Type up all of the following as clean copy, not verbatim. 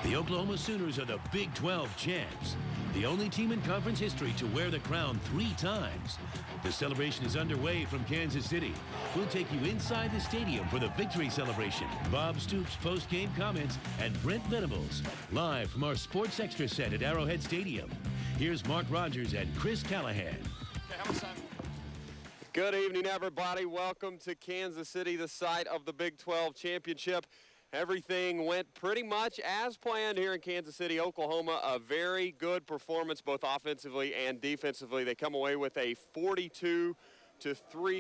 The Oklahoma Sooners are the Big 12 champs, the only team in conference history to wear the crown 3 times. The celebration is underway from Kansas City. We'll take you inside the stadium for the victory celebration. Bob Stoops post-game comments and Brent Venables live from our Sports Extra set at Arrowhead Stadium. Here's Mark Rogers and Chris Callahan. Good evening, everybody. Welcome to Kansas City, the site of the Big 12 championship. Everything went pretty much as planned here in Kansas City, Oklahoma. A very good performance both offensively and defensively. They come away with a 42-3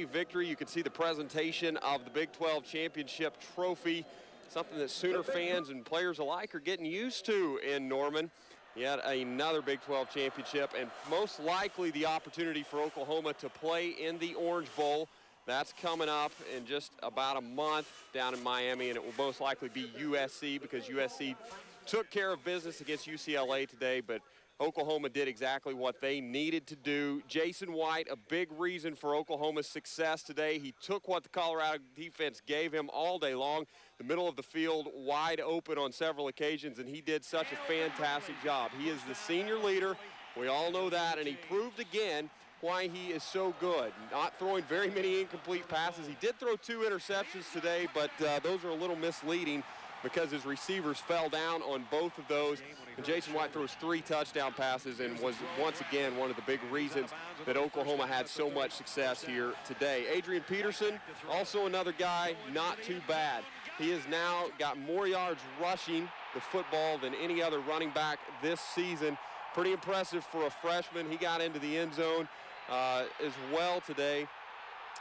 victory. You can see the presentation of the Big 12 championship trophy, something that Sooner fans and players alike are getting used to in Norman. Yet another Big 12 championship, and most likely the opportunity for Oklahoma to play in the Orange Bowl. That's coming up in just about a month down in Miami, and it will most likely be USC because USC took care of business against UCLA today, but Oklahoma did exactly what they needed to do. Jason White, a big reason for Oklahoma's success today. He took what the Colorado defense gave him all day long, the middle of the field wide open on several occasions, and he did such a fantastic job. He is the senior leader. We all know that, and he proved again why he is so good. Not throwing very many incomplete passes. He did throw 2 interceptions today, but those are a little misleading because his receivers fell down on both of those. And Jason White throws 3 touchdown passes and was once again one of the big reasons that Oklahoma had so much success here today. Adrian Peterson, also another guy, not too bad. He has now got more yards rushing the football than any other running back this season. Pretty impressive for a freshman. He got into the end zone as well today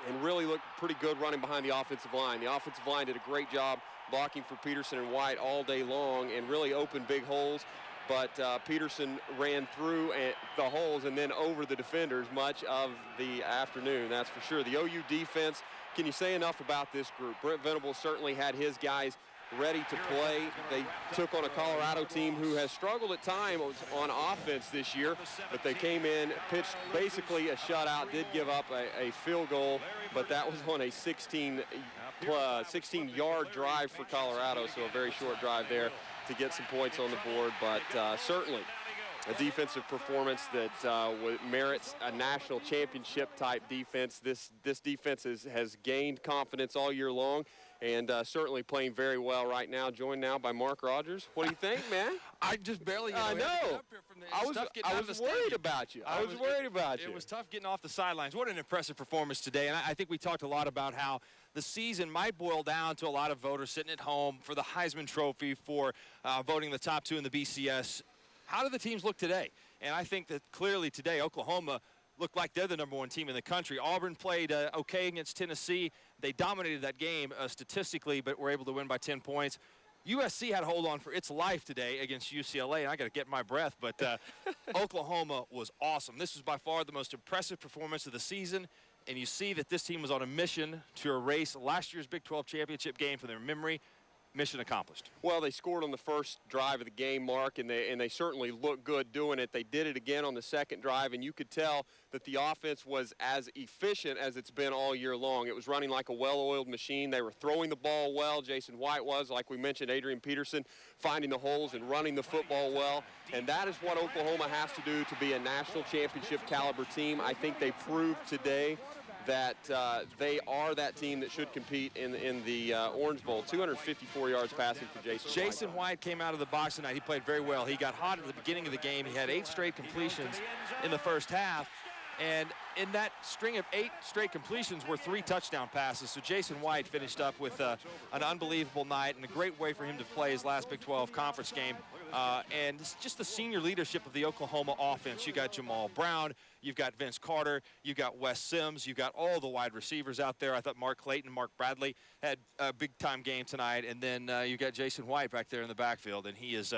and really looked pretty good running behind the offensive line. The offensive line did a great job blocking for Peterson and White all day long and really opened big holes. But Peterson ran through the holes and then over the defenders much of the afternoon, that's for sure. The OU defense, can you say enough about this group? Brent Venables certainly had his guys ready to play. They took on a Colorado team who has struggled at times on offense this year, but they came in, pitched basically a shutout, did give up a field goal, but that was on a 16-yard drive for Colorado, so a very short drive there to get some points on the board, but certainly a defensive performance that merits a national championship type defense. This defense has gained confidence all year long and certainly playing very well right now. Joined now by Mark Rogers. What do you think, man? I just barely. I know. I was worried about you. I was worried about you. It was tough getting off the sidelines. What an impressive performance today. And I think we talked a lot about how the season might boil down to a lot of voters sitting at home for the Heisman Trophy, for voting the top 2 in the BCS. How do the teams look today? And I think that clearly today Oklahoma looked like they're the #1 team in the country. Auburn played okay against Tennessee. They dominated that game statistically, but were able to win by 10 points. USC had to hold on for its life today against UCLA, and I got to get my breath, but Oklahoma was awesome. This was by far the most impressive performance of the season, and you see that this team was on a mission to erase last year's Big 12 championship game from their memory. Mission accomplished. Well, they scored on the first drive of the game, Mark, and they certainly looked good doing it. They did it again on the second drive, and you could tell that the offense was as efficient as it's been all year long. It was running like a well-oiled machine. They were throwing the ball well. Jason White was, like we mentioned, Adrian Peterson finding the holes and running the football well. And that is what Oklahoma has to do to be a national championship caliber team. I think they proved today that they are that team that should compete in the Orange Bowl. 254 yards passing for Jason White came out of the box tonight. He played very well. He got hot at the beginning of the game. He had 8 straight completions in the first half. And in that string of 8 straight completions were 3 touchdown passes. So Jason White finished up with an unbelievable night and a great way for him to play his last Big 12 conference game. And just the senior leadership of the Oklahoma offense. You got Jamal Brown, you've got Vince Carter, you've got Wes Sims, you've got all the wide receivers out there. I thought Mark Clayton and Mark Bradley had a big-time game tonight. And then you've got Jason White back there in the backfield. And he is,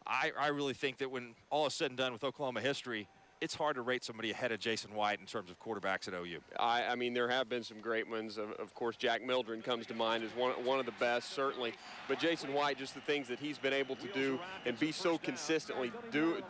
I really think that when all is said and done with Oklahoma history, it's hard to rate somebody ahead of Jason White in terms of quarterbacks at OU. I mean, there have been some great ones. Of course, Jack Mildren comes to mind as one of the best, certainly. But Jason White, just the things that he's been able to do and be so consistently, do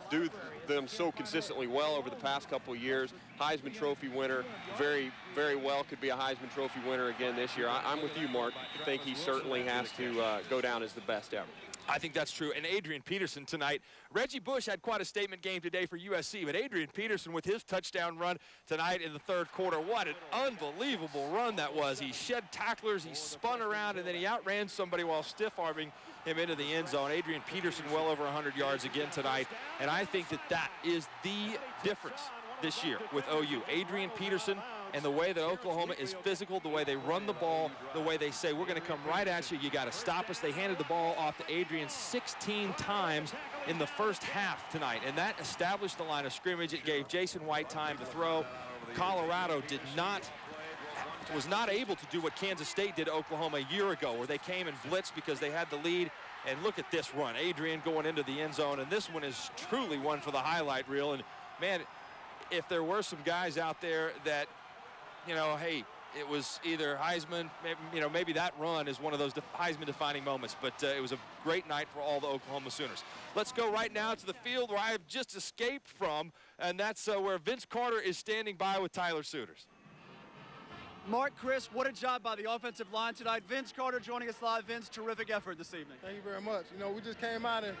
them so consistently well over the past couple of years. Heisman Trophy winner, very, very well could be a Heisman Trophy winner again this year. I'm with you, Mark. I think he certainly has to go down as the best ever. I think that's true. And Adrian Peterson tonight. Reggie Bush had quite a statement game today for USC, but Adrian Peterson with his touchdown run tonight in the third quarter, what an unbelievable run that was. He shed tacklers, he spun around, and then he outran somebody while stiff-arming him into the end zone. Adrian Peterson well over 100 yards again tonight, and I think that is the difference this year with OU. Adrian Peterson and the way that Oklahoma is physical, the way they run the ball, the way they say, we're going to come right at you, you got to stop us. They handed the ball off to Adrian 16 times in the first half tonight, and that established the line of scrimmage. It gave Jason White time to throw. Colorado was not able to do what Kansas State did to Oklahoma a year ago, where they came and blitzed because they had the lead. And look at this run. Adrian going into the end zone, and this one is truly one for the highlight reel. And, man, if there were some guys out there that, you know, hey, it was either Heisman, maybe that run is one of those Heisman-defining moments, but it was a great night for all the Oklahoma Sooners. Let's go right now to the field where I have just escaped from, and that's where Vince Carter is standing by with Tyler Suiters. Mark, Chris, what a job by the offensive line tonight. Vince Carter joining us live. Vince, terrific effort this evening. Thank you very much. You know, we just came out and,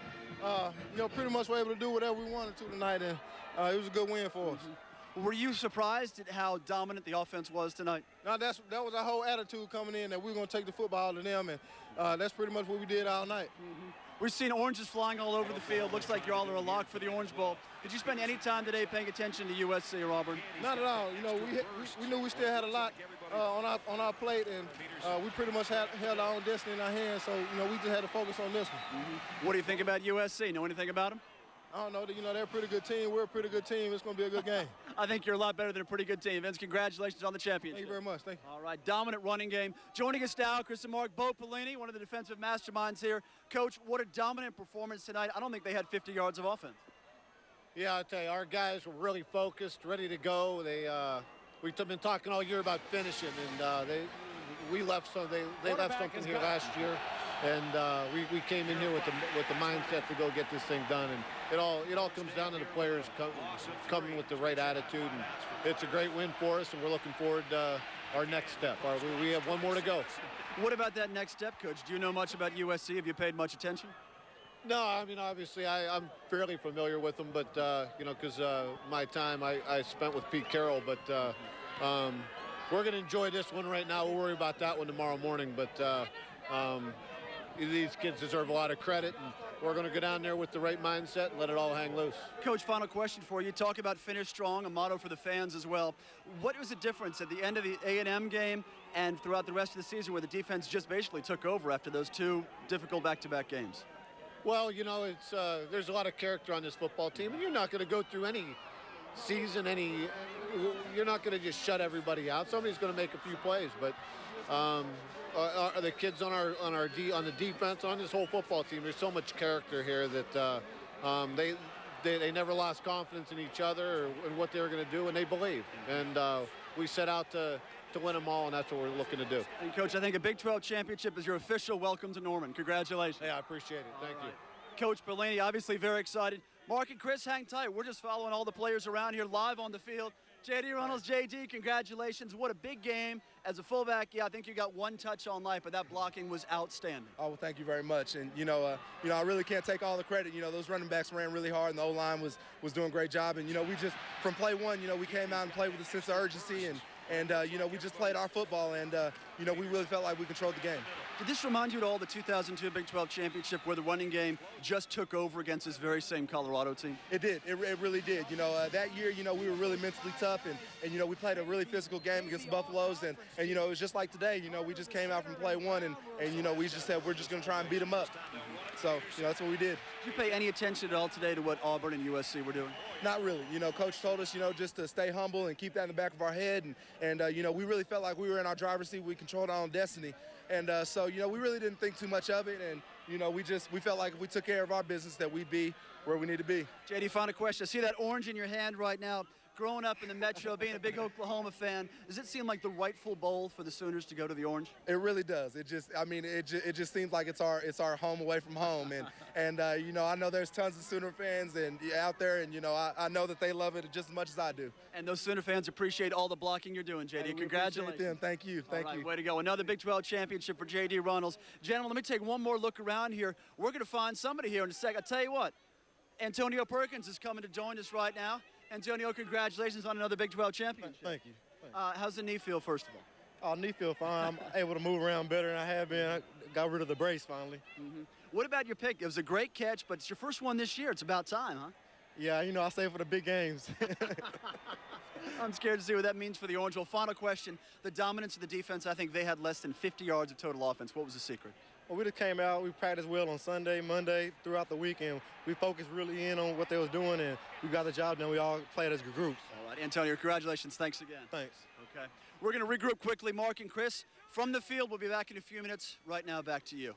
pretty much were able to do whatever we wanted to tonight, and it was a good win for us. Were you surprised at how dominant the offense was tonight? No, that was our whole attitude coming in, that we were going to take the football to them, and that's pretty much what we did all night. We've seen oranges flying all over the field. Looks like you all are a lock for the Orange Bowl. Did you spend any time today paying attention to USC or Auburn? Not at all. You know, we knew we still had a lot on our plate, and we pretty much held our own destiny in our hands. So, you know, we just had to focus on this one. What do you think about USC? Know anything about them? I don't know. You know, they're a pretty good team. We're a pretty good team. It's going to be a good game. I think you're a lot better than a pretty good team. Vince, congratulations on the championship. Thank you very much. Thank you. All right, dominant running game. Joining us now, Chris and Mark, Bo Pelini, one of the defensive masterminds here. Coach, what a dominant performance tonight. I don't think they had 50 yards of offense. Yeah, I'll tell you, our guys were really focused, ready to go. We've been talking all year about finishing, and they left something here last year, and we came in here with the mindset to go get this thing done, and it all comes down to the players coming with the right attitude, and it's a great win for us, and we're looking forward to our next step. We have one more to go. What about that next step, Coach? Do you know much about USC? Have you paid much attention? No, I mean, obviously, I'm fairly familiar with them, but, because my time I spent with Pete Carroll, but we're going to enjoy this one right now. We'll worry about that one tomorrow morning, but these kids deserve a lot of credit, and we're going to go down there with the right mindset and let it all hang loose. Coach, final question for you. Talk about finish strong, a motto for the fans as well. What was the difference at the end of the A&M game and throughout the rest of the season where the defense just basically took over after those two difficult back-to-back games? Well, you know, there's a lot of character on this football team, and you're not going to go through any season, you're not going to just shut everybody out. Somebody's going to make a few plays, but the kids on the defense, on this whole football team, there's so much character here that they never lost confidence in each other or in what they were going to do, and they believe. And we set out to win them all, and that's what we're looking to do. And, Coach, I think a Big 12 championship is your official welcome to Norman. Congratulations. Yeah, I appreciate it. Thank you. Coach Pelini, obviously very excited. Mark and Chris, hang tight. We're just following all the players around here live on the field. J.D. Runnels, J.D., congratulations. What a big game. As a fullback, yeah, I think you got one touch all night, but that blocking was outstanding. Oh, well, thank you very much. And, I really can't take all the credit. Those running backs ran really hard, and the O-line was doing a great job. And, we just, from play one, we came out and played with a sense of urgency, and we just played our football, and, we really felt like we controlled the game. Did this remind you at all the 2002 Big 12 championship where the running game just took over against this very same Colorado team? It did. It really did. That year, we were really mentally tough, and we played a really physical game against the Buffaloes, and it was just like today. We just came out from play one, and we just said we're just going to try and beat them up. So, that's what we did. Did you pay any attention at all today to what Auburn and USC were doing? Not really. Coach told us, just to stay humble and keep that in the back of our head. And we really felt like we were in our driver's seat. We controlled our own destiny. And so, we really didn't think too much of it. And, we felt like if we took care of our business that we'd be where we need to be. JD, final question. I see that orange in your hand right now. Growing up in the Metro, being a big Oklahoma fan, does it seem like the rightful bowl for the Sooners to go to the Orange? It really does. It just seems like it's our home away from home, and I know there's tons of Sooner fans out there, and I know that they love it just as much as I do. And those Sooner fans appreciate all the blocking you're doing, JD. Congratulations. Them. Thank you. Thank you. Way to go. Another Big 12 championship for JD Runnels. Gentlemen, let me take one more look around. around here. We're going to find somebody here in a second. I tell you what, Antonio Perkins is coming to join us right now. Antonio, congratulations on another Big 12 championship. Thank you. How's the knee feel, first of all? Oh, knee feel fine. I'm able to move around better than I have been. I got rid of the brace finally. What about your pick? It was a great catch, but it's your first one this year. It's about time, huh? Yeah, you know, I save for the big games. I'm scared to see what that means for the Orange Bowl. Final question, the dominance of the defense, I think they had less than 50 yards of total offense. What was the secret? Well, we just came out, we practiced well on Sunday, Monday, throughout the week, and we focused really in on what they was doing, and we got the job done. We all played as a group. All right, Antonio, congratulations. Thanks again. Thanks. Okay. We're going to regroup quickly. Mark and Chris from the field. We'll be back in a few minutes. Right now, back to you.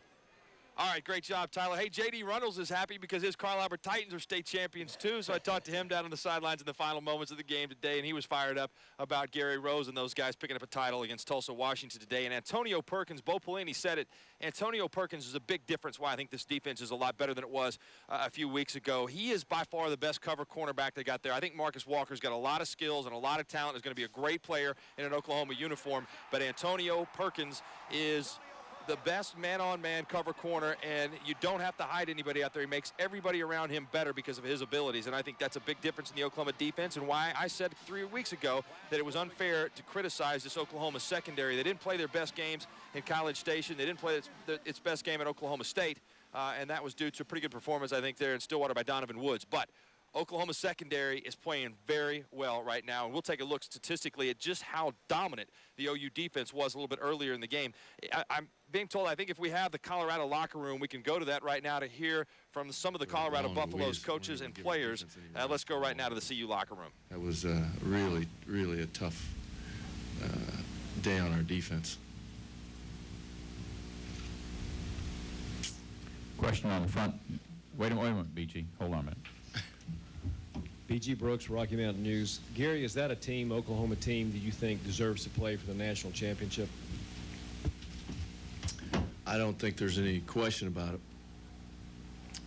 All right, great job, Tyler. Hey, J.D. Runnels is happy because his Carl Albert Titans are state champions, too. So I talked to him down on the sidelines in the final moments of the game today, and he was fired up about Gary Rose and those guys picking up a title against Tulsa, Washington today. And Antonio Perkins, Bo Pelini said it, Antonio Perkins is a big difference why I think this defense is a lot better than it was a few weeks ago. He is by far the best cover cornerback they got there. I think Marcus Walker's got a lot of skills and a lot of talent. Is going to be a great player in an Oklahoma uniform. But Antonio Perkins is the best man-on-man cover corner, and you don't have to hide anybody out there. He makes everybody around him better because of his abilities, and I think that's a big difference in the Oklahoma defense, and why I said 3 weeks ago that it was unfair to criticize this Oklahoma secondary. They didn't play their best games in College Station. They didn't play its best game at Oklahoma State, and that was due to a pretty good performance, I think, there in Stillwater by Donovan Woods. But Oklahoma secondary is playing very well right now, and we'll take a look statistically at just how dominant the OU defense was a little bit earlier in the game. I'm being told, I think if we have the Colorado locker room, we can go to that right now to hear from some of the Colorado Buffaloes coaches and players. Let's go right now to the CU locker room. That was really, really a tough day on our defense. Question on the front. Wait a minute, BG. Hold on a minute. BG Brooks, Rocky Mountain News. Gary, is that a team, Oklahoma team, that you think deserves to play for the national championship? I don't think there's any question about it.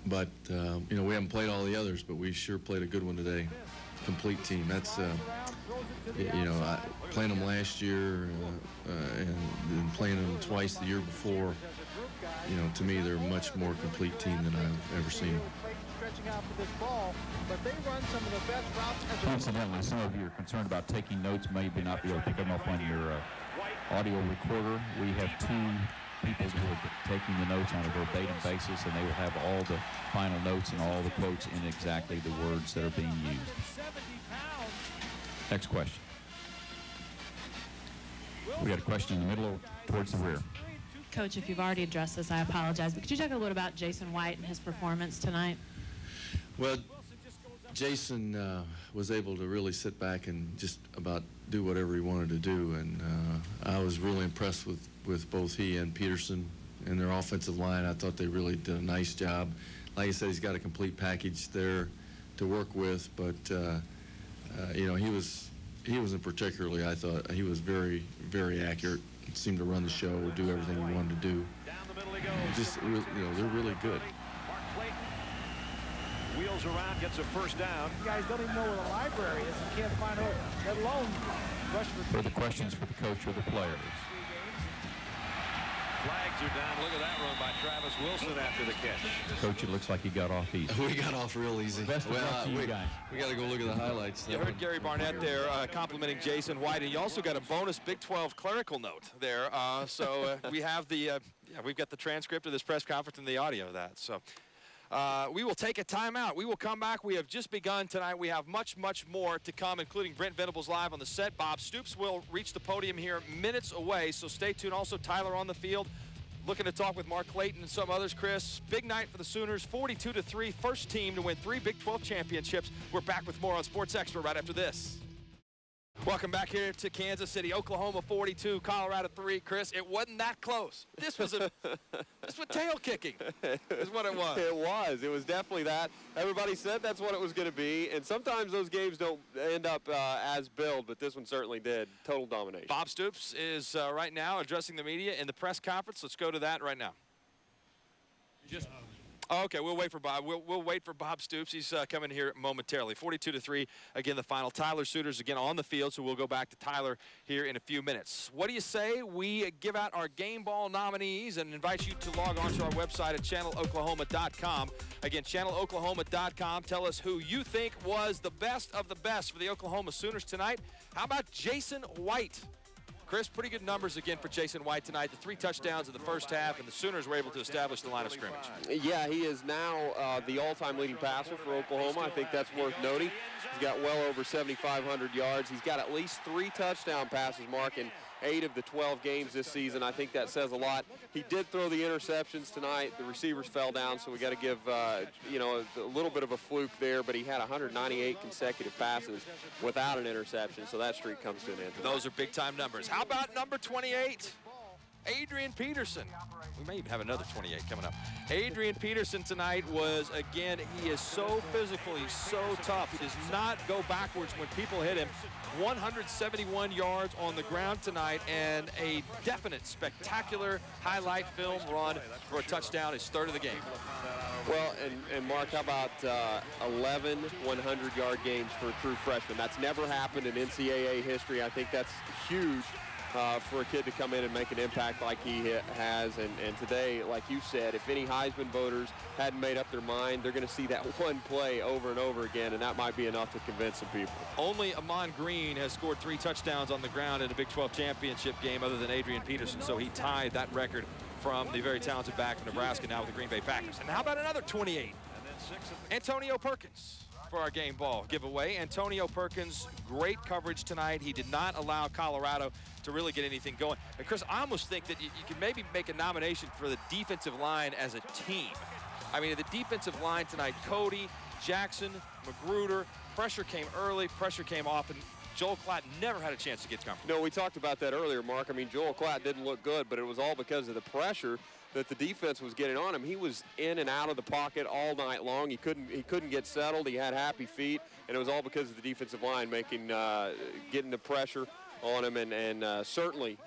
But, you know, we haven't played all the others, but we sure played a good one today. Complete team. That's, you know, playing them last year and then playing them twice the year before, you know, to me, they're a much more complete team than I've ever seen. Incidentally, some of you are concerned about taking notes, maybe not be able to pick them up on your audio recorder. We have two people who are taking the notes on a verbatim basis, and they will have all the final notes and all the quotes in exactly the words that are being used. Next question. We got a question in the middle or towards the rear. Coach, if you've already addressed this, I apologize, but could you talk a little about Jason White and his performance tonight? Well, Jason was able to really sit back and just about do whatever he wanted to do, and I was really impressed with both he and Peterson and their offensive line. I thought they really did a nice job. Like I said, he's got a complete package there to work with, but you know, he wasn't particularly. I thought he was very, very accurate. Seemed to run the show, do everything he wanted to do. Just, you know, they're really good. Wheels around, gets a first down. You guys don't even know where the library is and can't find out, let alone rush for. Further questions for the coach or the players? Flags are down. Look at that run by Travis Wilson after the catch. Coach, it looks like he got off easy. We got off real easy. Best of luck to you guys. We got to go look at the highlights. You heard Gary Barnett there complimenting Jason White, and you also got a bonus Big 12 clerical note there. We have the we've got the transcript of this press conference and the audio of that. So we will take a timeout. We will come back. We have just begun tonight. We have much, much more to come, including Brent Venables live on the set. Bob Stoops will reach the podium here minutes away, so stay tuned. Also, Tyler on the field, looking to talk with Mark Clayton and some others. Chris, big night for the Sooners, 42-3, first team to win 3 Big 12 championships. We're back with more on Sports Extra right after this. Welcome back here to Kansas City. Oklahoma 42, Colorado 3. Chris, it wasn't that close. This was tail kicking is what it was. It was. It was definitely that. Everybody said that's what it was going to be, and sometimes those games don't end up as billed, but this one certainly did. Total domination. Bob Stoops is right now addressing the media in the press conference. Let's go to that right now. Okay, we'll wait for Bob. We'll wait for Bob Stoops. He's coming here momentarily. 42-3, again, the final. Tyler Suiters again on the field, so we'll go back to Tyler here in a few minutes. What do you say we give out our game ball nominees and invite you to log on to our website at channeloklahoma.com. Again, channeloklahoma.com. Tell us who you think was the best of the best for the Oklahoma Sooners tonight. How about Jason White? Chris, pretty good numbers again for Jason White tonight. The 3 touchdowns in the first half, and the Sooners were able to establish the line of scrimmage. Yeah, he is now the all-time leading passer for Oklahoma. I think that's worth noting. He's got well over 7,500 yards. He's got at least 3 touchdown passes, Mark, in 8 of the 12 games this season. I think that says a lot. He did throw the interceptions tonight. The receivers fell down, so we got to give a little bit of a fluke there, but he had 198 consecutive passes without an interception, so that streak comes to an end tonight. Those are big-time numbers. How about number 28? Adrian Peterson. We may even have another 28 coming up. Adrian Peterson tonight was, again, he is so physical, he's so tough. He does not go backwards when people hit him. 171 yards on the ground tonight and a definite spectacular highlight film run for a touchdown, his third of the game. Well, and Mark, how about 11 100-yard games for a true freshman? That's never happened in NCAA history. I think that's huge for a kid to come in and make an impact like he has. And today, like you said, if any Heisman voters hadn't made up their mind, they're going to see that one play over and over again, and that might be enough to convince some people. Only Amon Green has scored 3 touchdowns on the ground in a Big 12 championship game other than Adrian Peterson, so he tied that record from the very talented back from Nebraska, now with the Green Bay Packers. And how about another 28? Antonio Perkins for our game ball giveaway. Antonio Perkins, great coverage tonight. He did not allow Colorado to really get anything going. And Chris, I almost think that you can maybe make a nomination for the defensive line as a team. I mean, the defensive line tonight, Cody, Jackson, Magruder, pressure came early, pressure came often. Joel Klatt never had a chance to get comfortable. No, we talked about that earlier, Mark. I mean, Joel Klatt didn't look good, but it was all because of the pressure that the defense was getting on him. He was in and out of the pocket all night long. He couldn't get settled. He had happy feet, and it was all because of the defensive line getting the pressure on him, and certainly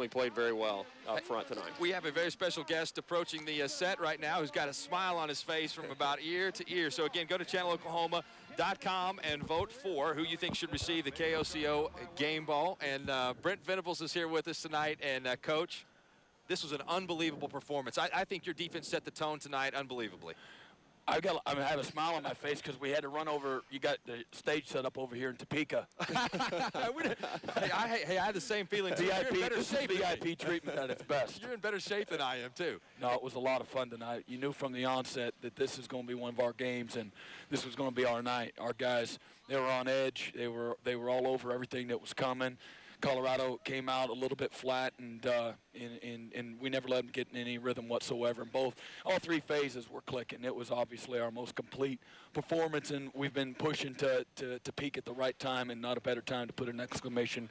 played very well up front tonight. We have a very special guest approaching the set right now who's got a smile on his face from about ear to ear. So again, go to ChannelOklahoma.com and vote for who you think should receive the KOCO game ball. And Brent Venables is here with us tonight. And Coach, this was an unbelievable performance. I think your defense set the tone tonight unbelievably. I have a smile on my face because we had to run over. You got the stage set up over here in Topeka. I had the same feeling too. VIP treatment at its best. You're in better shape than I am too. No, it was a lot of fun tonight. You knew from the onset that this is going to be one of our games, and this was going to be our night. Our guys, they were on edge. They were all over everything that was coming. Colorado came out a little bit flat, and we never let them get in any rhythm whatsoever. And all 3 phases were clicking. It was obviously our most complete performance, and we've been pushing to peak at the right time, and not a better time to put an exclamation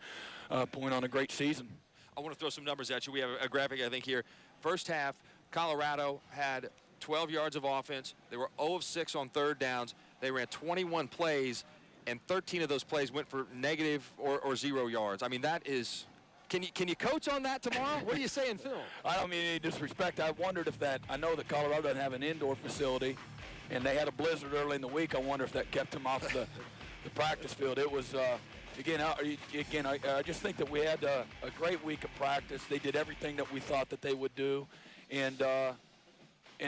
point on a great season. I want to throw some numbers at you. We have a graphic, I think, here. First half, Colorado had 12 yards of offense. They were 0 of 6 on third downs. They ran 21 plays. And 13 of those plays went for negative or 0 yards. I mean, that is – can you coach on that tomorrow? What do you say in film? I don't mean any disrespect. I wondered if that – I know that Colorado doesn't have an indoor facility, and they had a blizzard early in the week. I wonder if that kept them off the practice field. It was again, I just think that we had a great week of practice. They did everything that we thought that they would do. And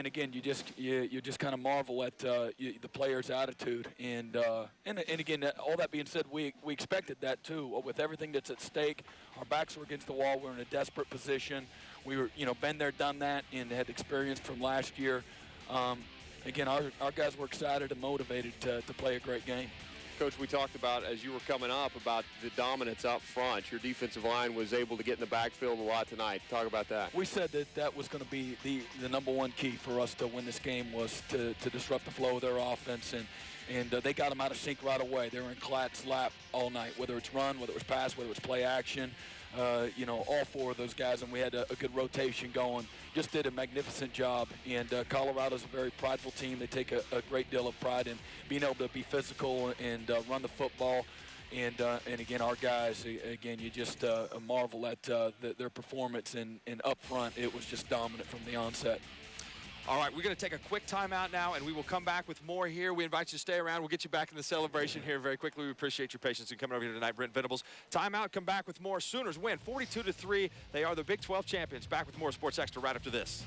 again, you just kind of marvel at the players' attitude, and again, all that being said, we expected that too. With everything that's at stake, our backs were against the wall. We're in a desperate position. We were, been there, done that, and had experience from last year. Again, our guys were excited and motivated to play a great game. Coach, we talked about, as you were coming up, about the dominance up front. Your defensive line was able to get in the backfield a lot tonight. Talk about that. We said that was going to be the number one key for us to win this game, was to disrupt the flow of their offense, and they got them out of sync right away. They were in Klatt's lap all night, whether it's run, whether it was pass, whether it was play action. All 4 of those guys, and we had a good rotation going. Just did a magnificent job, and Colorado's a very prideful team. They take a great deal of pride in being able to be physical and run the football. And again, our guys, again, you just marvel at their performance, and up front, it was just dominant from the onset. All right, we're going to take a quick timeout now, and we will come back with more here. We invite you to stay around. We'll get you back in the celebration here very quickly. We appreciate your patience in coming over here tonight, Brent Venables. Timeout, come back with more. Sooners win 42-3. They are the Big 12 champions. Back with more Sports Extra right after this.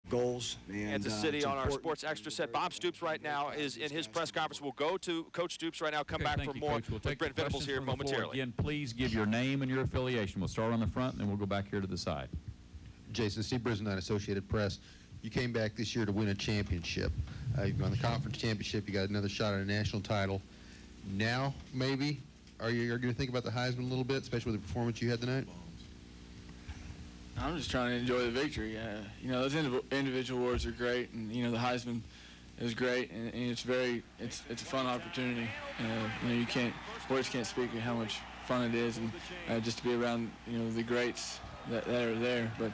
Goals. And, Kansas City on our Sports Extra set. Bob Stoops right now is in his press conference. We'll go to Coach Stoops right now. Come back for more Coach. We'll with Brent Venables here momentarily. Again, please give your name and your affiliation. We'll start on the front, and then we'll go back here to the side. Jason, Steve Brisbane, Associated Press. You came back this year to win a championship. You've won the conference championship. You got another shot at a national title. Now, maybe, are you going to think about the Heisman a little bit, especially with the performance you had tonight? I'm just trying to enjoy the victory. You know, those individual awards are great, and you know the Heisman is great, and it's a fun opportunity. You know, words can't speak of how much fun it is, and just to be around the greats that are there. But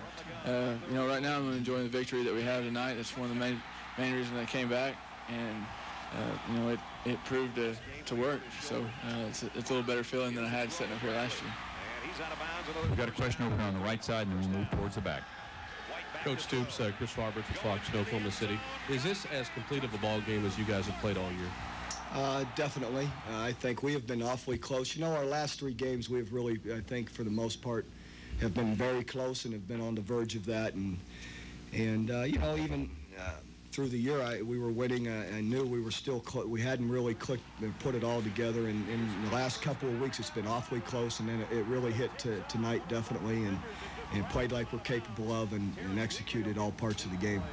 you know, right now I'm enjoying the victory that we have tonight. That's one of the main reasons I came back, and you know it proved to work. So it's a little better feeling than I had sitting up here last year. We've got a question over here on the right side, and then we'll move towards the back. Coach Stoops, Chris Roberts with Fox in Oklahoma City. Is this as complete of a ball game as you guys have played all year? Definitely. I think we have been awfully close. You know, our last 3 games, we have really, I think, for the most part, have been very close and have been on the verge of that. And you know, even through the year, we were winning. I knew we were still we hadn't really clicked and put it all together. And in the last couple of weeks, it's been awfully close. And then it really hit tonight, definitely, and played like we're capable of and executed all parts of the game.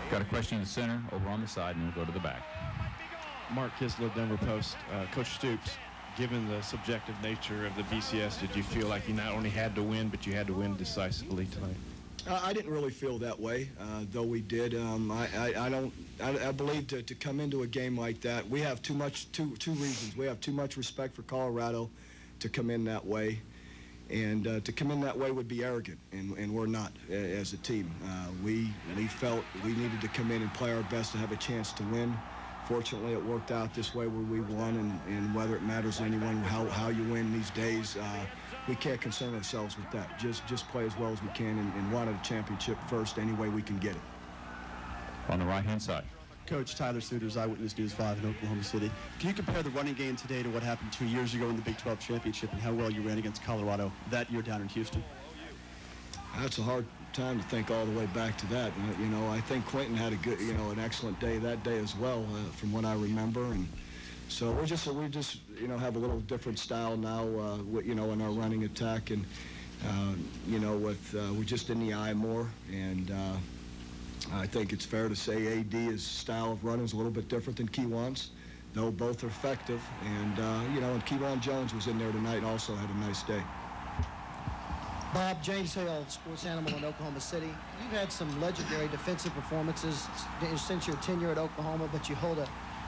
Got a question in the center, over on the side, and we'll go to the back. Mark Kisler, Denver Post. Coach Stoops, given the subjective nature of the BCS, did you feel like you not only had to win, but you had to win decisively tonight? I didn't really feel that way, though we did. I believe to come into a game like that, we have two reasons. We have too much respect for Colorado to come in that way, and to come in that way would be arrogant, and we're not as a team. We felt we needed to come in and play our best to have a chance to win. Fortunately, it worked out this way where we won, and whether it matters to anyone how you win these days, we can't concern ourselves with that. Just play as well as we can and want a championship first any way we can get it. On the right-hand side. Coach Tyler Suters, Eyewitness News 5 in Oklahoma City. Can you compare the running game today to what happened 2 years ago in the Big 12 championship and how well you ran against Colorado that year down in Houston? That's a hard time to think all the way back to that. You know, I think Quentin had an excellent day that day as well, from what I remember, and so we just have a little different style now, in our running attack, and we're just in the eye more, and I think it's fair to say AD's style of running is a little bit different than Kejuan's, though both are effective, and and Kejuan Jones was in there tonight and also had a nice day. Bob, James Hale, sports animal in Oklahoma City. You've had some legendary defensive performances since your tenure at Oklahoma, but you hold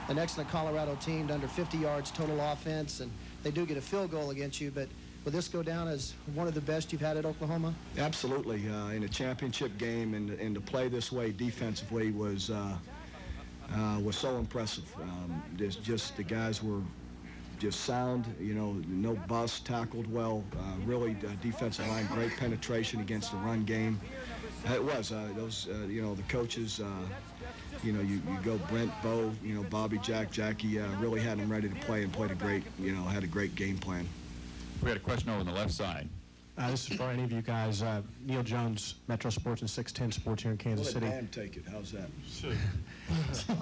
an excellent Colorado team to under 50 yards total offense, and they do get a field goal against you, but will this go down as one of the best you've had at Oklahoma? Absolutely. In a championship game, and to play this way defensively was so impressive. Just the guys were just sound, no bust, tackled well, really defensive line, great penetration against the run game. It was, the coaches, you go Brent, Bo, Bobby, Jackie, really had them ready to play and played had a great game plan. We had a question over on the left side. This is for any of you guys. Neil Jones, Metro Sports and 610 Sports here in Kansas City. Let Bam take it. How's that? Sure.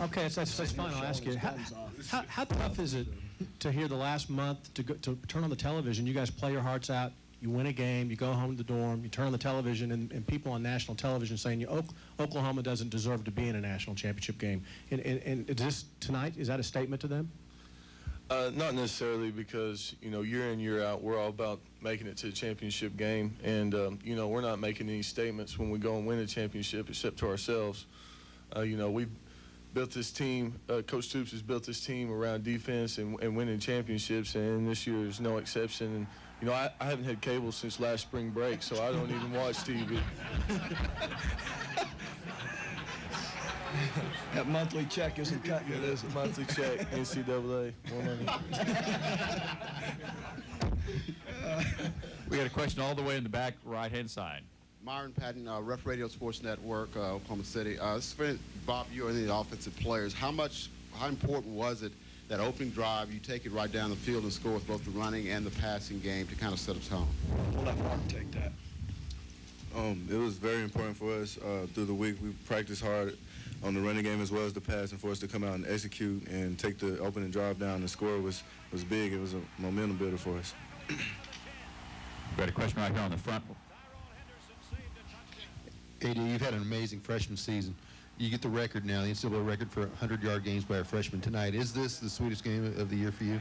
Okay, that's fine. I'll ask you. How tough is it to hear the last month to turn on the television? You guys play your hearts out. You win a game. You go home to the dorm. You turn on the television, and people on national television saying Oklahoma doesn't deserve to be in a national championship game. And is this tonight? Is that a statement to them? Not necessarily, because year in, year out, we're all about making it to the championship game, and we're not making any statements when we go and win a championship except to ourselves. We've built this team. Coach Stoops has built this team around defense and winning championships, and this year is no exception. And I haven't had cable since last spring break, so I don't even watch TV. That monthly check isn't cutting it, is it? Monthly check, NCAA, more money. We got a question all the way in the back right-hand side. Myron Patton, Ref Radio Sports Network, Oklahoma City. This is for Bob, you are the offensive players. How important was it that opening drive, you take it right down the field and score with both the running and the passing game to kind of set a tone? We'll let Mark take that. It was very important for us through the week. We practiced hard on the running game as well as the pass, and for us to come out and execute and take the opening drive down and score was big. It was a momentum builder for us. We got a question right here on the front. AD, you've had an amazing freshman season. You get the record now, the NCAA record for 100-yard games by a freshman tonight. Is this the sweetest game of the year for you?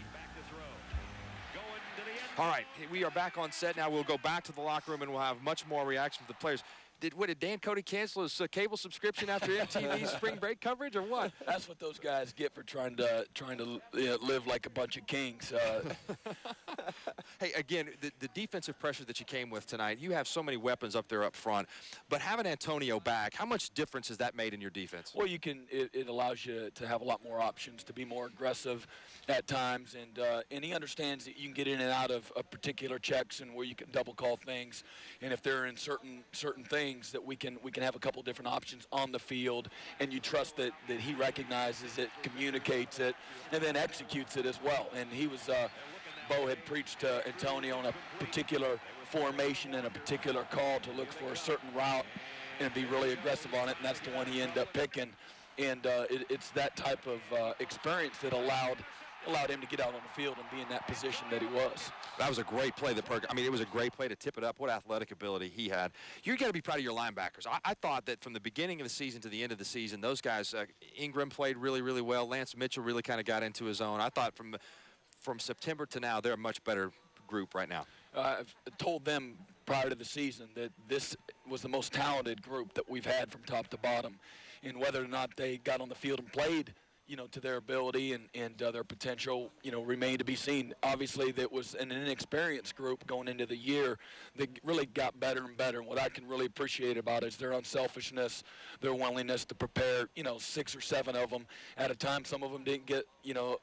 All right, we are back on set now. We'll go back to the locker room and we'll have much more reaction from the players. Did Dan Cody cancel his cable subscription after MTV's spring break coverage, or what? That's what those guys get for trying to live like a bunch of kings. Hey, again, the defensive pressure that you came with tonight, you have so many weapons up there up front, but having Antonio back, how much difference has that made in your defense? Well, it allows you to have a lot more options, to be more aggressive at times, and he understands that you can get in and out of particular checks and where you can double call things, and if they're in certain things that we can have a couple different options on the field, and you trust that he recognizes it, communicates it, and then executes it as well. And he was Bo had preached to Antonio on a particular formation and a particular call to look for a certain route and be really aggressive on it, and that's the one he ended up picking. And it's that type of experience that allowed him to get out on the field and be in that position that he was. That was a great play. It was a great play to tip it up. What athletic ability he had. You're got to be proud of your linebackers. I thought that from the beginning of the season to the end of the season, those guys, Ingram played really, really well. Lance Mitchell really kind of got into his own. I thought from September to now, they're a much better group right now. I've told them prior to the season that this was the most talented group that we've had from top to bottom. And whether or not they got on the field and played, to their ability and their potential, remain to be seen. Obviously, that was an inexperienced group going into the year that really got better and better. And what I can really appreciate about it is their unselfishness, their willingness to prepare, 6 or 7 of them at a time. Some of them didn't get,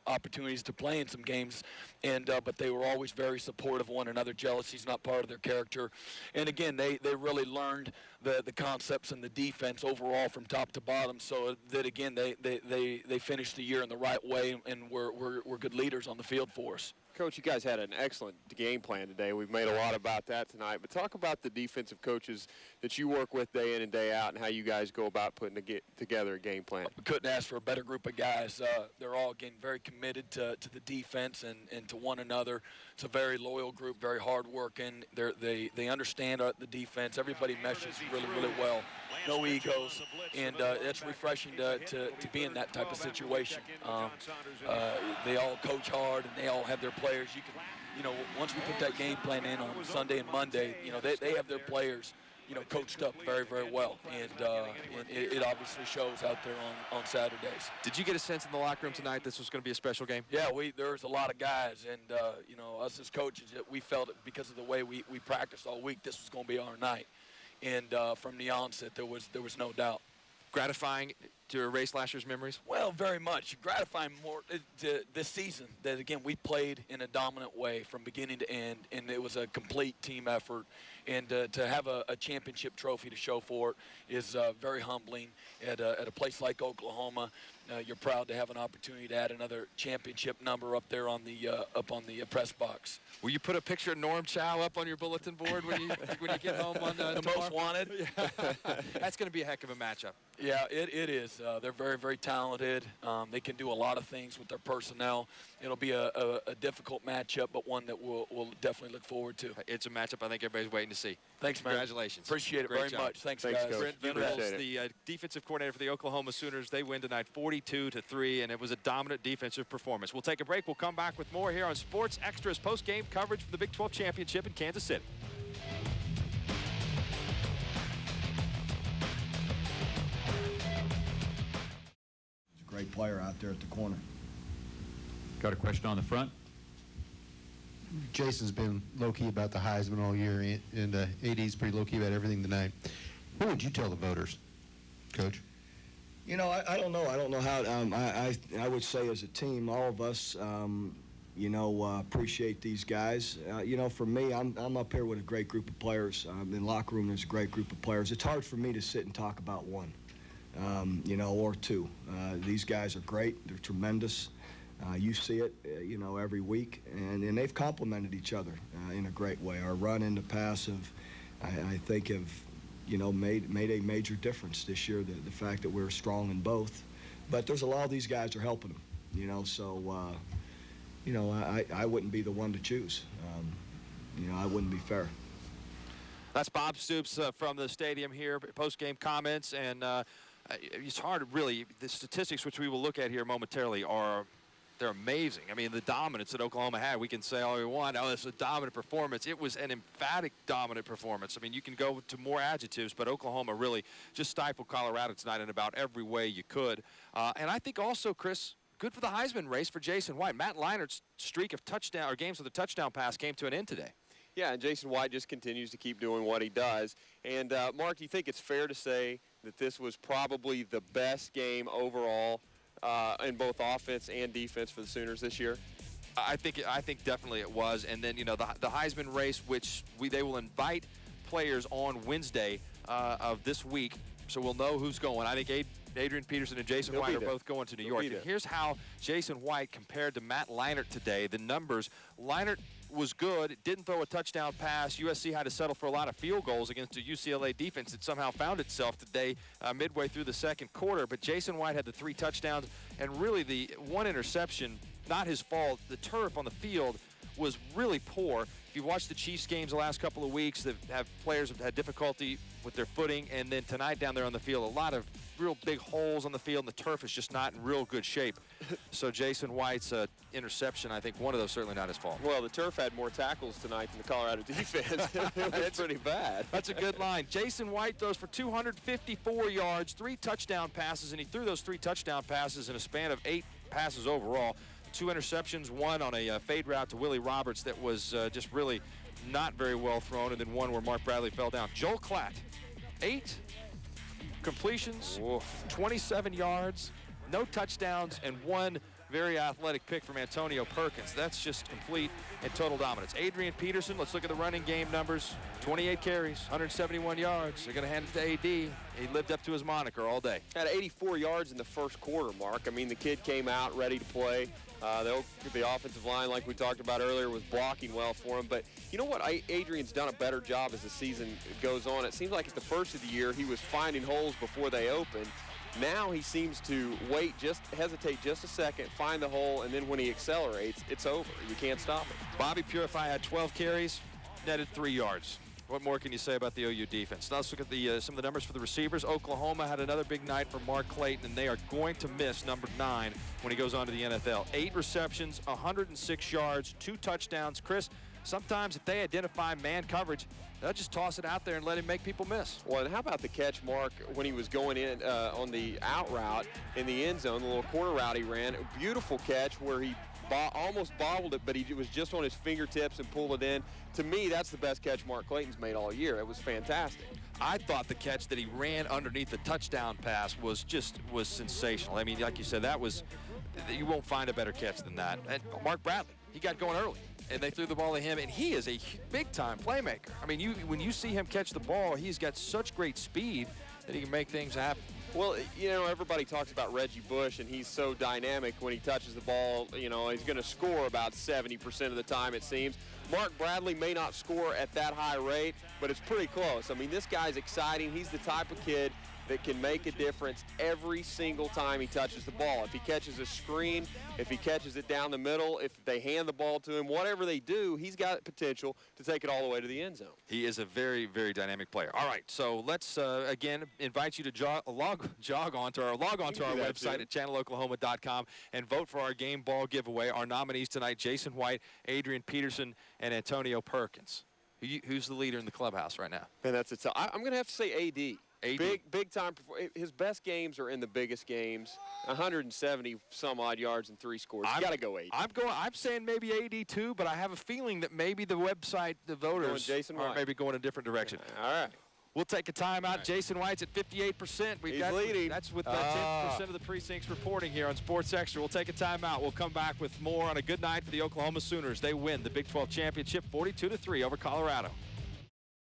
opportunities to play in some games, but they were always very supportive of one another. Jealousy is not part of their character. And again, they really learned the concepts and the defense overall from top to bottom, so that again they finished the year in the right way and were good leaders on the field for us. Coach, you guys had an excellent game plan today. We've made a lot about that tonight, but talk about the defensive coaches that you work with day in and day out and how you guys go about putting together a game plan. We couldn't ask for a better group of guys. They're all, again, very committed to the defense and to one another. It's a very loyal group, very hard-working. They understand the defense. Everybody meshes really, really well. No egos, and it's refreshing to be in that type of situation. They all coach hard, and they all have their players. You can, once we put that game plan in on Sunday and Monday, they have their players, coached up very, very well, and it obviously shows out there on Saturdays. Did you get a sense in the locker room tonight this was going to be a special game? Yeah, there was a lot of guys, and us as coaches, we felt it because of the way we practiced all week. This was going to be our night. And from the onset, there was no doubt. Gratifying to erase last year's memories? Well, very much. Gratifying more this season. That, again, we played in a dominant way from beginning to end, and it was a complete team effort. And to have a championship trophy to show for it is very humbling. At a place like Oklahoma, you're proud to have an opportunity to add another championship number up there on the press box. Will you put a picture of Norm Chow up on your bulletin board when you get home on the most wanted? That's going to be a heck of a matchup. Yeah, it is. They're very, very talented. They can do a lot of things with their personnel. It'll be a difficult matchup, but one that we'll definitely look forward to. It's a matchup I think everybody's waiting to see. Thanks, man. Congratulations. Appreciate it very much. Thanks, guys. Coach. Brent Venables, the defensive coordinator for the Oklahoma Sooners. They win tonight 42-3, and it was a dominant defensive performance. We'll take a break. We'll come back with more here on Sports Extra's post-game coverage for the Big 12 Championship in Kansas City. He's a great player out there at the corner. Got a question on the front? Jason's been low-key about the Heisman all year, and AD's pretty low-key about everything tonight. What would you tell the voters, Coach? I don't know. I don't know how. I would say as a team, all of us, appreciate these guys. For me, I'm up here with a great group of players. In the locker room, there's a great group of players. It's hard for me to sit and talk about one, or two. These guys are great. They're tremendous. You see it, every week, and they've complemented each other in a great way. Our run into pass I think have, made a major difference this year. The fact that we're strong in both, but there's a lot of these guys are helping them, so. I wouldn't be the one to choose. I wouldn't be fair. That's Bob Stoops from the stadium here, post-game comments, and it's hard to really, the statistics which we will look at here momentarily they're amazing. I mean, the dominance that Oklahoma had, we can say all we want, oh, it's a dominant performance. It was an emphatic dominant performance. I mean, you can go to more adjectives, but Oklahoma really just stifled Colorado tonight in about every way you could. And I think also, Chris, good for the Heisman race for Jason White. Matt Leinert's streak of games with a touchdown pass came to an end today. Yeah, and Jason White just continues to keep doing what he does. And, Mark, do you think it's fair to say that this was probably the best game overall in both offense and defense for the Sooners this year? I think definitely it was. And then, the Heisman race, which they will invite players on Wednesday of this week, so we'll know who's going. I think Adrian Peterson and Jason White are both going to New York. And here's how Jason White compared to Matt Leinart today. The numbers, Leinart was good, didn't throw a touchdown pass. USC had to settle for a lot of field goals against a UCLA defense that somehow found itself today midway through the second quarter. But Jason White had the 3 touchdowns, and really the 1 interception, not his fault. The turf on the field was really poor. If you watched the Chiefs games the last couple of weeks, players have had difficulty with their footing, and then tonight down there on the field, a lot of real big holes on the field, and the turf is just not in real good shape. So Jason White's interception, I think one of those certainly not his fault. Well, the turf had more tackles tonight than the Colorado defense. It's pretty bad. That's a good line. Jason White throws for 254 yards, 3 touchdown passes, and he threw those 3 touchdown passes in a span of 8 passes overall. 2 interceptions, 1 on a fade route to Willie Roberts that was just really not very well thrown, and then 1 where Mark Bradley fell down. Joel Klatt, 8 completions, 27 yards, no touchdowns, and 1 very athletic pick from Antonio Perkins. That's just complete and total dominance. Adrian Peterson, let's look at the running game numbers. 28 carries, 171 yards. They're going to hand it to AD. He lived up to his moniker all day. Had 84 yards in the first quarter, Mark. I mean, the kid came out ready to play. The offensive line, like we talked about earlier, was blocking well for him. But you know what? Adrian's done a better job as the season goes on. It seems like at the first of the year, he was finding holes before they opened. Now he seems to hesitate just a second, find the hole, and then when he accelerates, it's over. You can't stop it. Bobby Purify had 12 carries, netted 3 yards. What more can you say about the OU defense? Now let's look at some of the numbers for the receivers. Oklahoma had another big night for Mark Clayton, and they are going to miss number 9 when he goes on to the NFL. 8 receptions, 106 yards, 2 touchdowns. Chris, sometimes if they identify man coverage, they'll just toss it out there and let him make people miss. Well, and how about the catch, Mark, when he was going in on the out route in the end zone, the little corner route he ran. A beautiful catch where he almost bobbled it, but he was just on his fingertips and pulled it in. To me, that's the best catch Mark Clayton's made all year. It was fantastic. I thought the catch that he ran underneath the touchdown pass was sensational. I mean, like you said, you won't find a better catch than that. And Mark Bradley, he got going early, and they threw the ball to him, and he is a big-time playmaker. I mean, when you see him catch the ball, he's got such great speed that he can make things happen. Well, everybody talks about Reggie Bush, and he's so dynamic when he touches the ball. He's going to score about 70% of the time, it seems. Mark Bradley may not score at that high rate, but it's pretty close. I mean, this guy's exciting. He's the type of kid that can make a difference every single time he touches the ball. If he catches a screen, if he catches it down the middle, if they hand the ball to him, whatever they do, he's got potential to take it all the way to the end zone. He is a very, very dynamic player. All right, so let's, again, invite you to log on to our website at channeloklahoma.com and vote for our game ball giveaway. Our nominees tonight, Jason White, Adrian Peterson, and Antonio Perkins. Who's the leader in the clubhouse right now? Man, I'm going to have to say AD. Big time. His best games are in the biggest games. 170 some odd yards and 3 scores. You got to go AD. I'm saying maybe AD too, but I have a feeling that maybe the website, the voters, are maybe going a different direction. All right. We'll take a timeout. Jason White's at 58%. He's leading. That's with 10% of the precincts reporting here on Sports Extra. We'll take a timeout. We'll come back with more on a good night for the Oklahoma Sooners. They win the Big 12 championship 42-3 over Colorado.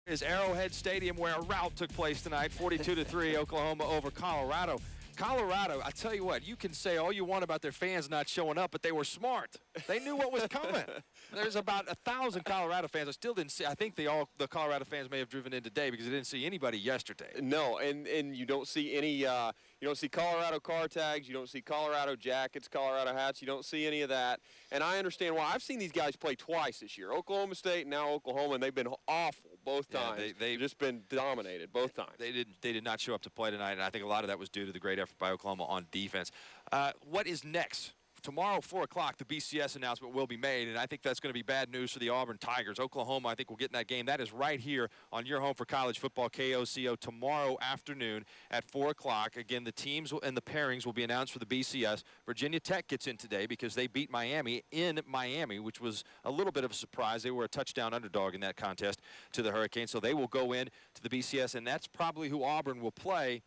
Is Arrowhead Stadium where a rout took place tonight, 42-3 Oklahoma over Colorado. Colorado, I tell you what, you can say all you want about their fans not showing up, but they were smart. They knew what was coming. There's about 1,000 Colorado fans. I still didn't see. I think the Colorado fans may have driven in today because they didn't see anybody yesterday. No, and you don't see any. You don't see Colorado car tags. You don't see Colorado jackets, Colorado hats. You don't see any of that. And I understand why. I've seen these guys play twice this year. Oklahoma State and now Oklahoma, and they've been awful both times. They've just been dominated both times. They did not show up to play tonight, and I think a lot of that was due to the great effort by Oklahoma on defense. What is next? Tomorrow, 4 o'clock, the BCS announcement will be made, and I think that's going to be bad news for the Auburn Tigers. Oklahoma, I think, will get in that game. That is right here on your home for college football, KOCO, tomorrow afternoon at 4 o'clock. Again, the teams and the pairings will be announced for the BCS. Virginia Tech gets in today because they beat Miami in Miami, which was a little bit of a surprise. They were a touchdown underdog in that contest to the Hurricanes, so they will go in to the BCS, and that's probably who Auburn will play.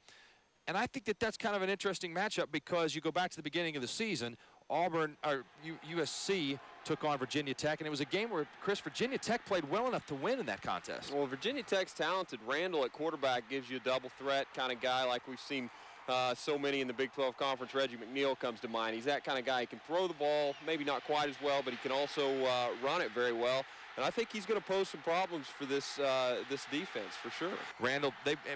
And I think that that's kind of an interesting matchup because you go back to the beginning of the season, USC took on Virginia Tech, and it was a game where, Chris, Virginia Tech played well enough to win in that contest. Well, Virginia Tech's talented. Randall at quarterback gives you a double threat kind of guy like we've seen so many in the Big 12 Conference. Reggie McNeil comes to mind. He's that kind of guy. He can throw the ball, maybe not quite as well, but he can also run it very well. And I think he's going to pose some problems for this defense for sure. Randall,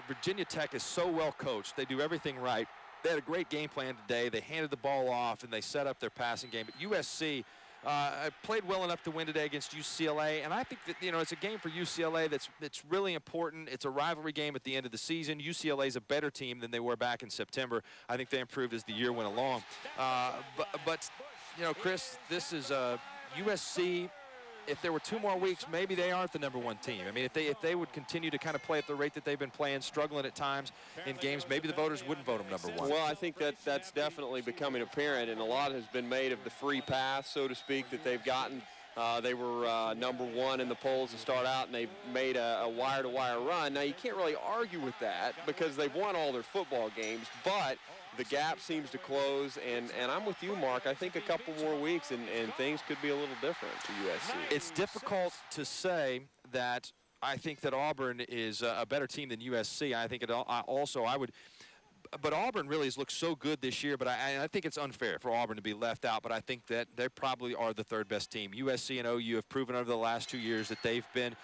Virginia Tech is so well coached. They do everything right. They had a great game plan today. They handed the ball off, and they set up their passing game. But USC played well enough to win today against UCLA, and I think that, it's a game for UCLA that's really important. It's a rivalry game at the end of the season. UCLA is a better team than they were back in September. I think they improved as the year went along. But Chris, this is USC. If there were 2 more weeks, maybe they aren't the #1 team. I mean, if they would continue to kind of play at the rate that they've been playing, struggling at times in games, maybe the voters wouldn't vote them #1. Well, I think that's definitely becoming apparent, and a lot has been made of the free pass, so to speak, that they've gotten. They were #1 in the polls to start out, and they've made a wire-to-wire run. Now, you can't really argue with that because they've won all their football games, but the gap seems to close, and I'm with you, Mark. I think a couple more weeks, and things could be a little different for USC. It's difficult to say that I think that Auburn is a better team than USC. I think but Auburn really has looked so good this year, but I think it's unfair for Auburn to be left out, but I think that they probably are the 3rd best team. USC and OU have proven over the last 2 years that they've been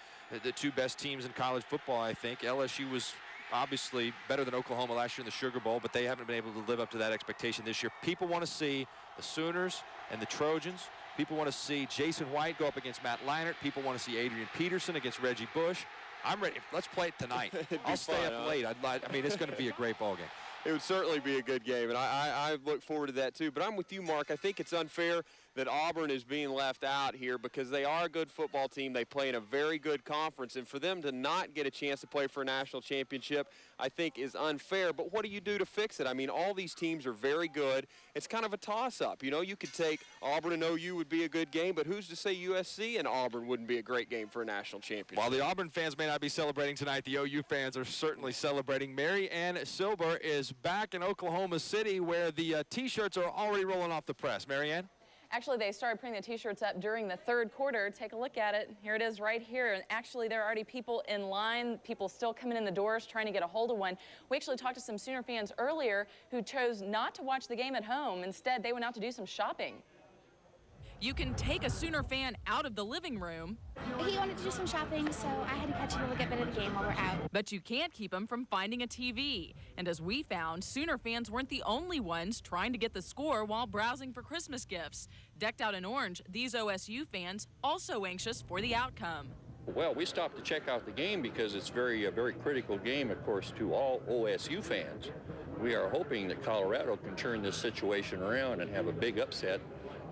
the 2 best teams in college football, I think. LSU was obviously better than Oklahoma last year in the Sugar Bowl, but they haven't been able to live up to that expectation this year. People want to see the Sooners and the Trojans. People want to see Jason White go up against Matt Leinart. People want to see Adrian Peterson against Reggie Bush. I'm ready. Let's play it tonight. I'll stay up late. I mean, it's going to be a great ball game. It would certainly be a good game, and I look forward to that too. But I'm with you, Mark. I think it's unfair that Auburn is being left out here because they are a good football team. They play in a very good conference, and for them to not get a chance to play for a national championship, I think is unfair. But what do you do to fix it? I mean, all these teams are very good. It's kind of a toss-up. You could take Auburn and OU would be a good game, but who's to say USC and Auburn wouldn't be a great game for a national championship? While the Auburn fans may not be celebrating tonight, the OU fans are certainly celebrating. Mary Ann Silber is back in Oklahoma City where the T-shirts are already rolling off the press. Mary Ann? Actually, they started putting the T-shirts up during the 3rd quarter. Take a look at it. Here it is right here. And actually, there are already people in line, people still coming in the doors trying to get a hold of one. We actually talked to some Sooner fans earlier who chose not to watch the game at home. Instead, they went out to do some shopping. You can take a Sooner fan out of the living room. He wanted to do some shopping, so I had to catch him a look at a bit of the game while we're out. But you can't keep him from finding a TV. And as we found, Sooner fans weren't the only ones trying to get the score while browsing for Christmas gifts. Decked out in orange, these OSU fans also anxious for the outcome. Well, we stopped to check out the game because it's a very critical game, of course, to all OSU fans. We are hoping that Colorado can turn this situation around and have a big upset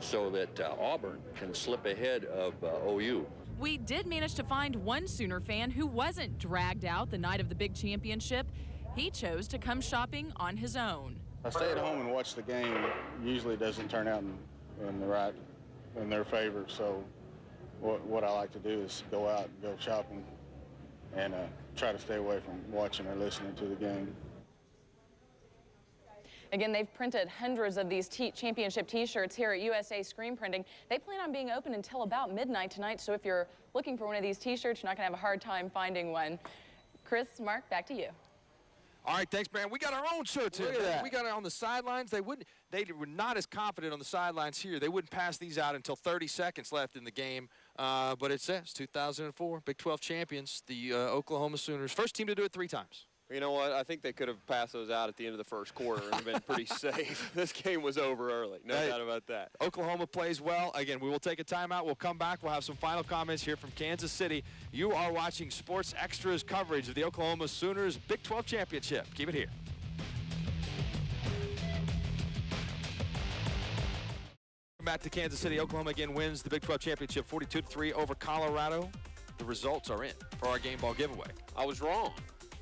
so that Auburn can slip ahead of OU. We did manage to find one Sooner fan who wasn't dragged out the night of the big championship. He chose to come shopping on his own. I stay at home and watch the game. Usually doesn't turn out in their favor. So what I like to do is go out and go shopping and try to stay away from watching or listening to the game. Again, they've printed hundreds of these championship T-shirts here at USA Screen Printing. They plan on being open until about midnight tonight, so if you're looking for one of these T-shirts, you're not going to have a hard time finding one. Chris, Mark, back to you. All right, thanks, Brandon. We got our own shirts here. We got it on the sidelines. They were not as confident on the sidelines here. They wouldn't pass these out until 30 seconds left in the game. But it says 2004 Big 12 champions, the Oklahoma Sooners. First team to do it 3 times. You know what? I think they could have passed those out at the end of the first quarter and been pretty safe. This game was over early. No doubt about that. Oklahoma plays well. Again, we will take a timeout. We'll come back. We'll have some final comments here from Kansas City. You are watching Sports Extra's coverage of the Oklahoma Sooners Big 12 Championship. Keep it here. Back to Kansas City. Oklahoma again wins the Big 12 Championship 42-3 over Colorado. The results are in for our game ball giveaway. I was wrong.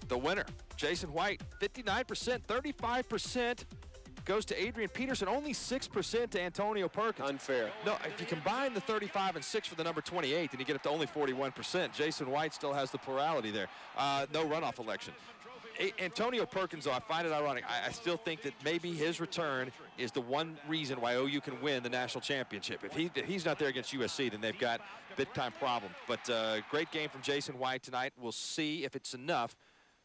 The winner, Jason White, 59%, 35% goes to Adrian Peterson, only 6% to Antonio Perkins. Unfair. No, if you combine the 35 and 6 for the number 28, then you get up to only 41%. Jason White still has the plurality there. No runoff election. Antonio Perkins, though, I find it ironic. I still think that maybe his return is the one reason why OU can win the national championship. If he's not there against USC, then they've got big-time problem. But great game from Jason White tonight. We'll see if it's enough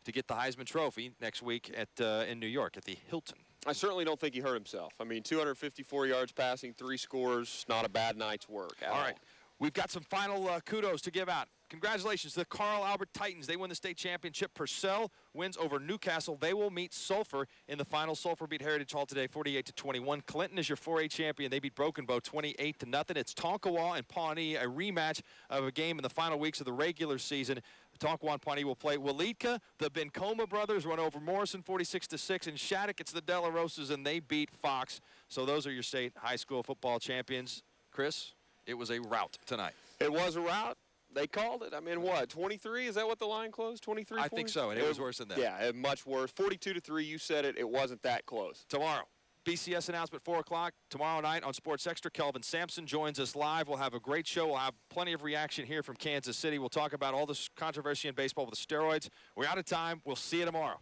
to get the Heisman Trophy next week in New York at the Hilton. I certainly don't think he hurt himself. I mean, 254 yards passing, 3 scores, not a bad night's work at all. All right, we've got some final kudos to give out. Congratulations to the Carl Albert Titans. They win the state championship. Purcell wins over Newcastle. They will meet Sulphur in the final. Sulphur beat Heritage Hall today 48-21. Clinton is your 4A champion. They beat Broken Bow 28-0. It's Tonkawa and Pawnee, a rematch of a game in the final weeks of the regular season. Tonkawa and Pawnee will play Waletka. The Bencoma brothers run over Morrison 46-6. And Shattuck, it's the De La Rosas, and they beat Fox. So those are your state high school football champions. Chris, it was a rout tonight. It was a rout. They called it. I mean, what, 23? Is that what the line closed, 23 I think so, and it was worse than that. Yeah, much worse. 42-3, you said it. It wasn't that close. Tomorrow, BCS announcement, 4 o'clock. Tomorrow night on Sports Extra, Kelvin Sampson joins us live. We'll have a great show. We'll have plenty of reaction here from Kansas City. We'll talk about all this controversy in baseball with the steroids. We're out of time. We'll see you tomorrow.